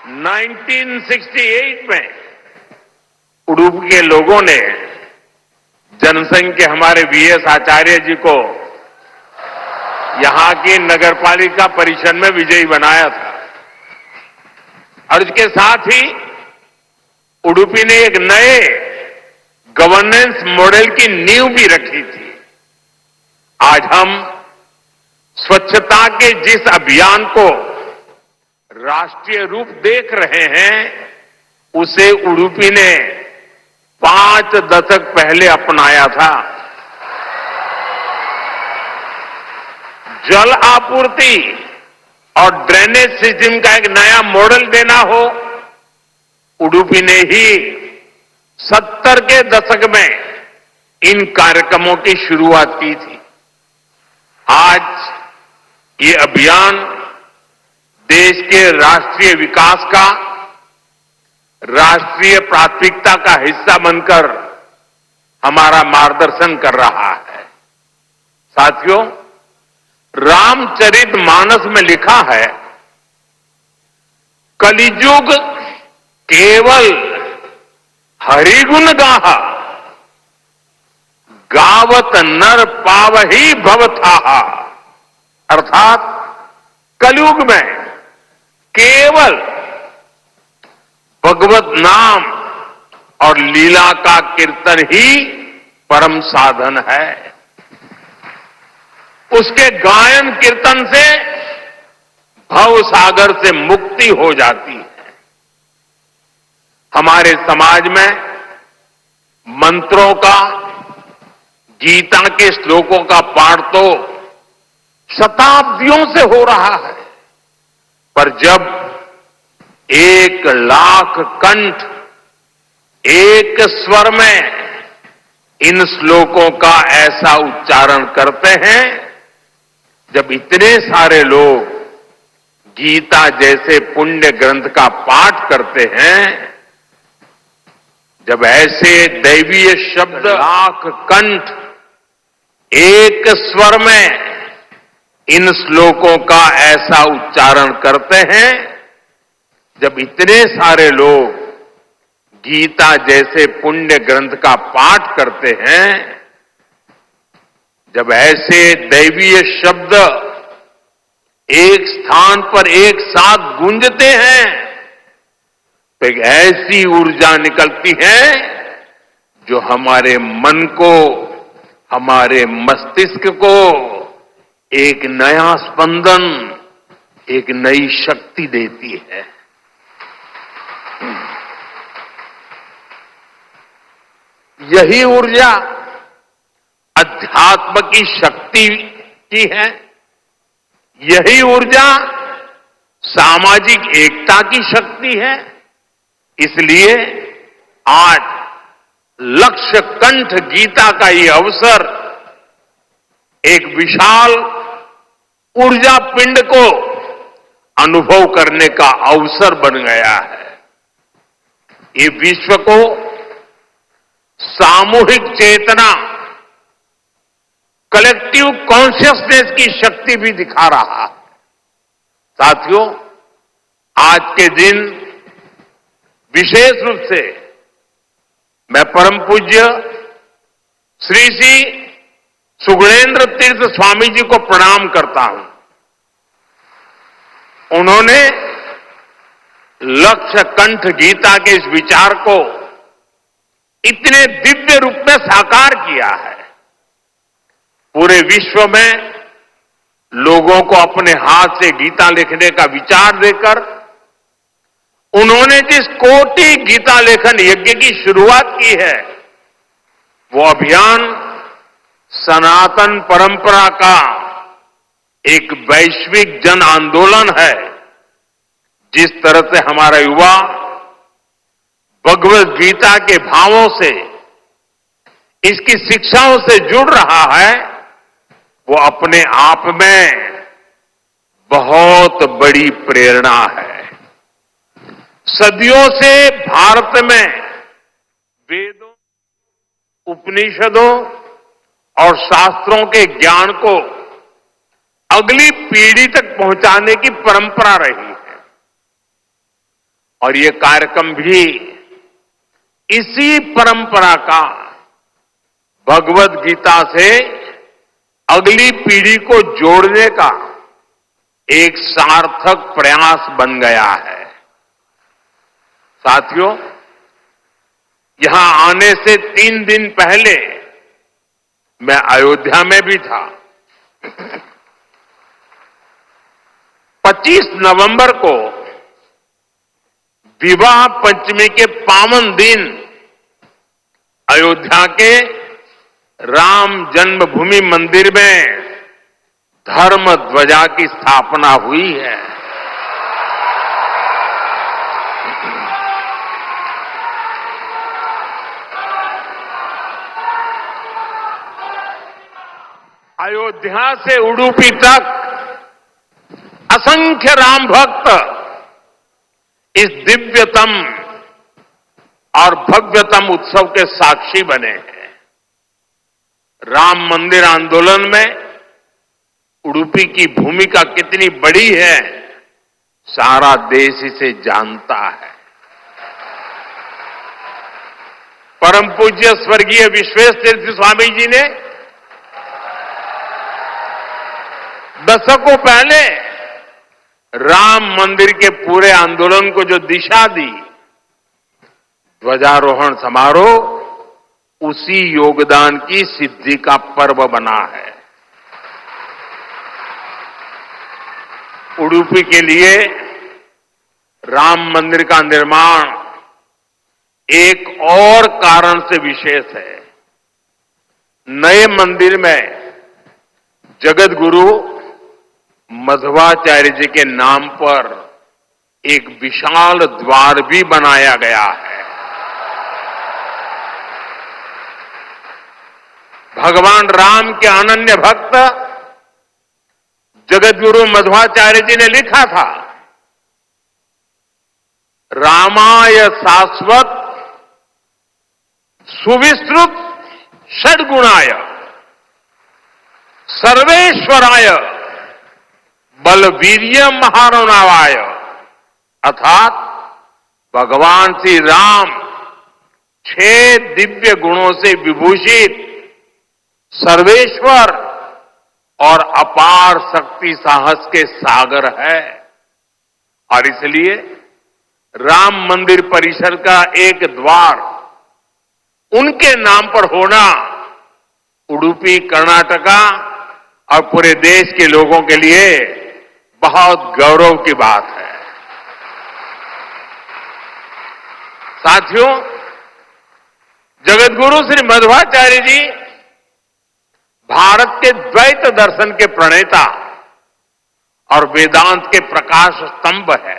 1968 में उडुपी के लोगों ने जनसंघ के हमारे वीएस आचार्य जी को यहां की नगरपालिका परिषद में विजयी बनाया था और इसके साथ ही उडुपी ने एक नए गवर्नेंस मॉडल की नींव भी रखी थी। आज हम स्वच्छता के जिस अभियान को राष्ट्रीय रूप देख रहे हैं उसे उडुपी ने 5 दशक पहले अपनाया था। जल आपूर्ति और ड्रेनेज सिस्टम का एक नया मॉडल देना हो, उडुपी ने ही 70 के दशक में इन कार्यक्रमों की शुरुआत की थी। आज ये अभियान देश के राष्ट्रीय विकास का राष्ट्रीय प्राथमिकता का हिस्सा बनकर हमारा मार्गदर्शन कर रहा है। साथियों, रामचरितमानस में लिखा है, कलिजुग केवल हरिगुण गाहा, गावत नर पावही भवथाहा। अर्थात कलयुग में केवल भगवत नाम और लीला का कीर्तन ही परम साधन है। उसके गायन कीर्तन से भव सागर से मुक्ति हो जाती है। हमारे समाज में मंत्रों का, गीता के श्लोकों का पाठ तो शताब्दियों से हो रहा है, पर जब 1 लाख कंठ एक स्वर में इन श्लोकों का ऐसा उच्चारण करते हैं, जब इतने सारे लोग गीता जैसे पुण्य ग्रंथ का पाठ करते हैं, जब ऐसे दैवीय शब्द लाख कंठ एक स्वर में इन श्लोकों का ऐसा उच्चारण करते हैं, जब इतने सारे लोग गीता जैसे पुण्य ग्रंथ का पाठ करते हैं, जब ऐसे दैवीय शब्द एक स्थान पर एक साथ गूंजते हैं, तो एक ऐसी ऊर्जा निकलती है जो हमारे मन को, हमारे मस्तिष्क को एक नया स्पंदन, एक नई शक्ति देती है। यही ऊर्जा अध्यात्म की शक्ति की है। यही ऊर्जा सामाजिक एकता की शक्ति है। इसलिए आज लक्ष्य कंठ गीता का ये अवसर एक विशाल ऊर्जा पिंड को अनुभव करने का अवसर बन गया है। ये विश्व को सामूहिक चेतना, कलेक्टिव कॉन्शियसनेस की शक्ति भी दिखा रहा है। साथियों, आज के दिन विशेष रूप से मैं परम पूज्य श्री श्री सुगुणेन्द्र तीर्थ स्वामी जी को प्रणाम करता हूं। उन्होंने लक्ष्य कंठ गीता के इस विचार को इतने दिव्य रूप में साकार किया है। पूरे विश्व में लोगों को अपने हाथ से गीता लिखने का विचार देकर उन्होंने जिस कोटि गीता लेखन यज्ञ की शुरुआत की है, वो अभियान सनातन परंपरा का एक वैश्विक जन आंदोलन है। जिस तरह से हमारा युवा भगवत गीता के भावों से, इसकी शिक्षाओं से जुड़ रहा है, वो अपने आप में बहुत बड़ी प्रेरणा है। सदियों से भारत में वेदों, उपनिषदों और शास्त्रों के ज्ञान को अगली पीढ़ी तक पहुंचाने की परंपरा रही है। और ये कार्यक्रम भी इसी परंपरा का भगवत गीता से अगली पीढ़ी को जोड़ने का एक सार्थक प्रयास बन गया है। साथियों, यहां आने से 3 दिन पहले मैं अयोध्या में भी था। 25 नवंबर को विवाह पंचमी के पावन दिन अयोध्या के राम जन्मभूमि मंदिर में धर्म ध्वजा की स्थापना हुई है। अयोध्या से उडुपी तक असंख्य राम भक्त इस दिव्यतम और भव्यतम उत्सव के साक्षी बने हैं। राम मंदिर आंदोलन में उडुपी की भूमिका कितनी बड़ी है, सारा देश इसे जानता है। परम पूज्य स्वर्गीय विश्वेश तीर्थ स्वामी जी ने दशकों पहले राम मंदिर के पूरे आंदोलन को जो दिशा दी, ध्वजारोहण समारोह उसी योगदान की सिद्धि का पर्व बना है। उडुपी के लिए राम मंदिर का निर्माण एक और कारण से विशेष है। नए मंदिर में जगत गुरु मध्वाचार्य जी के नाम पर एक विशाल द्वार भी बनाया गया है। भगवान राम के अनन्य भक्त जगतगुरु मध्वाचार्य जी ने लिखा था, रामाय शाश्वत सुविस्तृत षड्गुणाय सर्वेश्वराय बलवीर्य महारणवाय, अर्थात भगवान श्री राम 6 दिव्य गुणों से विभूषित सर्वेश्वर और अपार शक्ति साहस के सागर है। और इसलिए राम मंदिर परिसर का एक द्वार उनके नाम पर होना उडुपी, कर्नाटका और पूरे देश के लोगों के लिए बहुत गौरव की बात है। साथियों, जगतगुरु श्री मध्वाचार्य जी भारत के द्वैत दर्शन के प्रणेता और वेदांत के प्रकाश स्तंभ है।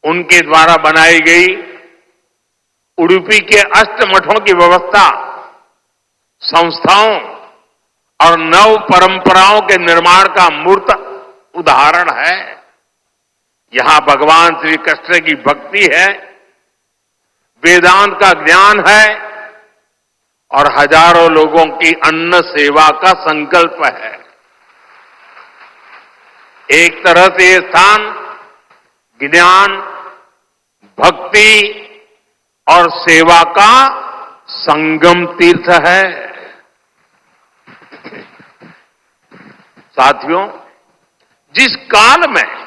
उनके द्वारा बनाई गई उडुपी के अष्टमठों की व्यवस्था संस्थाओं और नव परंपराओं के निर्माण का मूर्त उदाहरण है। यहां भगवान श्री कृष्ण की भक्ति है, वेदांत का ज्ञान है और हजारों लोगों की अन्न सेवा का संकल्प है। एक तरह से ये स्थान ज्ञान, भक्ति और सेवा का संगम तीर्थ है। साथियों, जिस काल में